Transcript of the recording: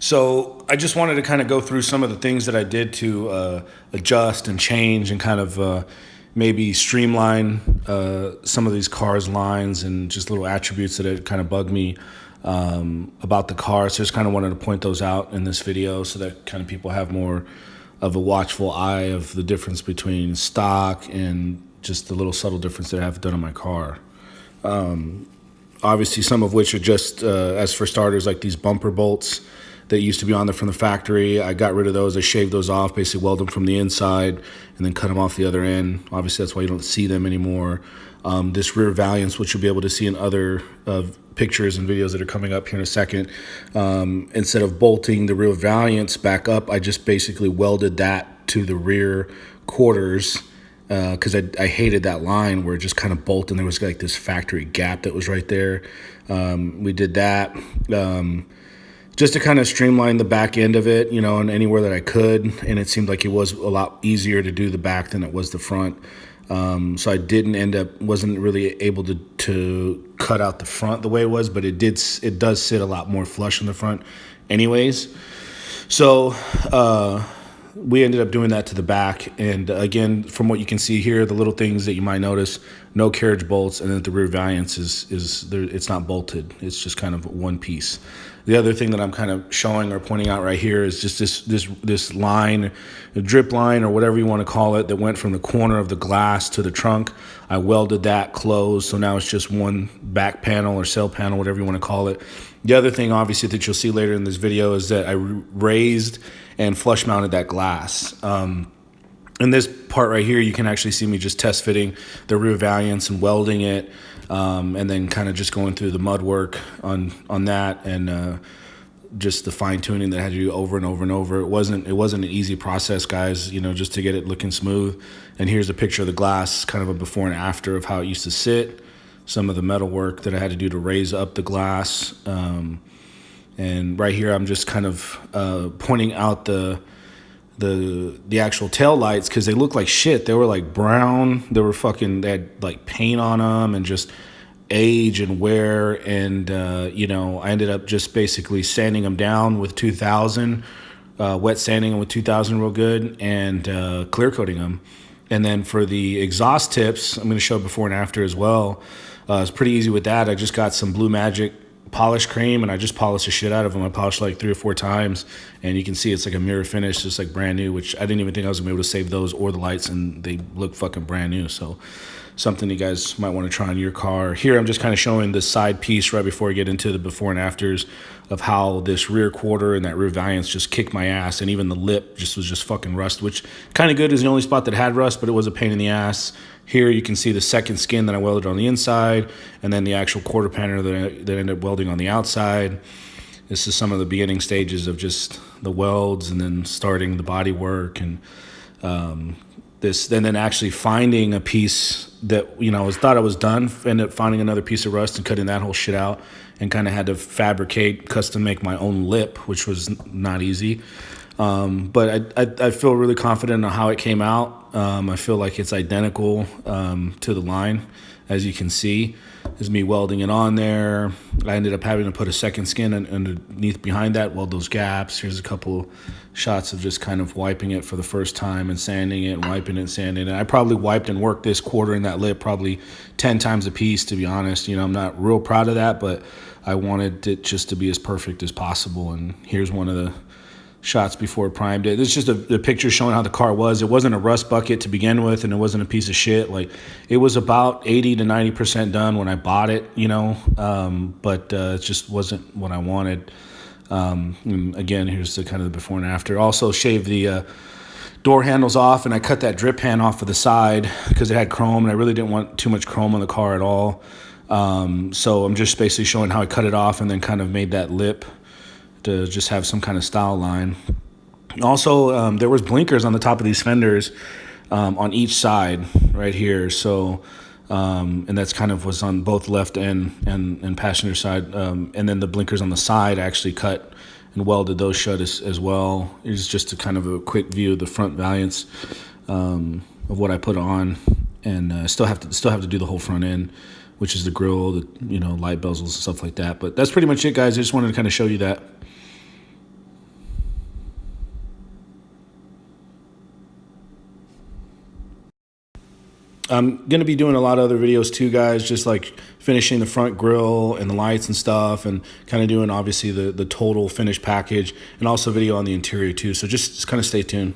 So I just wanted to kind of go through some of the things that I did to adjust and change and kind of maybe streamline some of these cars' lines and just little attributes that had kind of bugged me about the car. So just kind of wanted to point those out in this video so that kind of people have more of a watchful eye of the difference between stock and just the little subtle difference that I have done on my car. Obviously, some of which are just, as for starters, like these bumper bolts that used to be on there from the factory. I got rid of those. I shaved those off, basically weld them from the inside and then cut them off the other end. Obviously, that's why you don't see them anymore. This rear valance, which you'll be able to see in other pictures and videos that are coming up here in a second, instead of bolting the rear valance back up, I just basically welded that to the rear quarters because I hated that line where it just kind of bolted and there was like this factory gap that was right there. We did that. Just to kind of streamline the back end of it, and anywhere that I could. And it seemed like it was a lot easier to do the back than it was the front. So I wasn't really able to cut out the front the way it was, but it does sit a lot more flush in the front anyways. So we ended up doing that to the back. And again, from what you can see here, the little things that you might notice, no carriage bolts, and then the rear valance is there, it's not bolted. It's just kind of one piece. The other thing that I'm kind of showing or pointing out right here is just this line, a drip line or whatever you want to call it, that went from the corner of the glass to the trunk. I welded that closed, so now it's just one back panel or sail panel, whatever you want to call it. The other thing, obviously, that you'll see later in this video is that I raised and flush mounted that glass. In this part right here, you can actually see me just test fitting the rear valance and welding it, and then kind of just going through the mud work on that and just the fine tuning that I had to do over and over and over. It wasn't an easy process, guys, just to get it looking smooth. And here's a picture of the glass, kind of a before and after of how it used to sit, some of the metal work that I had to do to raise up the glass. And right here, I'm just kind of pointing out the actual tail lights because they look like shit. They were like brown. They had like paint on them and just age and wear. And I ended up just basically sanding them down with 2000, wet sanding them with 2000 real good, and clear coating them. And then for the exhaust tips, I'm going to show before and after as well. It's pretty easy with that. I just got some Blue Magic polish cream and I just polished the shit out of them. I polished like 3 or 4 times, and you can see it's like a mirror finish, just like brand new, which I didn't even think I was gonna be able to save those or the lights, and they look fucking brand new. So something you guys might want to try on your car. Here I'm just kind of showing the side piece right before I get into the before and afters of how this rear quarter and that rear valance just kicked my ass, and even the lip was just fucking rust, which kind of good is the only spot that had rust, but it was a pain in the ass. Here you can see the second skin that I welded on the inside, and then the actual quarter panel that I ended up welding on the outside. This is some of the beginning stages of just the welds, and then starting the body work, and then actually finding a piece that thought I was done. Ended up finding another piece of rust and cutting that whole shit out, and kind of had to custom make my own lip, which was not easy. But I feel really confident on how it came out. I feel like it's identical to the line, as you can see. There's me welding it on there. I ended up having to put a second skin underneath behind that, weld those gaps. Here's a couple shots of just kind of wiping it for the first time and sanding it and wiping it and sanding it. I probably wiped and worked this quarter in that lip probably 10 times a piece, to be honest. I'm not real proud of that, but I wanted it just to be as perfect as possible. And here's one of the shots before it primed it. It's just a picture showing how the car was. It wasn't a rust bucket to begin with, and it wasn't a piece of shit. Like, it was about 80 to 90% done when I bought it, but it just wasn't what I wanted. And again, here's the kind of the before and after. Also shaved the door handles off, and I cut that drip pan off of the side because it had chrome, and I really didn't want too much chrome on the car at all. So I'm just basically showing how I cut it off and then kind of made that lip to just have some kind of style line. Also, there was blinkers on the top of these fenders on each side right here. So, and that's kind of was on both left and passenger side. And then the blinkers on the side, I actually cut and welded those shut as well. It's just a kind of a quick view of the front valance of what I put on, and still have to do the whole front end, which is the grill, the light bezels and stuff like that. But that's pretty much it, guys. I just wanted to kind of show you that. I'm going to be doing a lot of other videos too, guys, just like finishing the front grille and the lights and stuff, and kind of doing obviously the total finished package, and also video on the interior too. So just kind of stay tuned.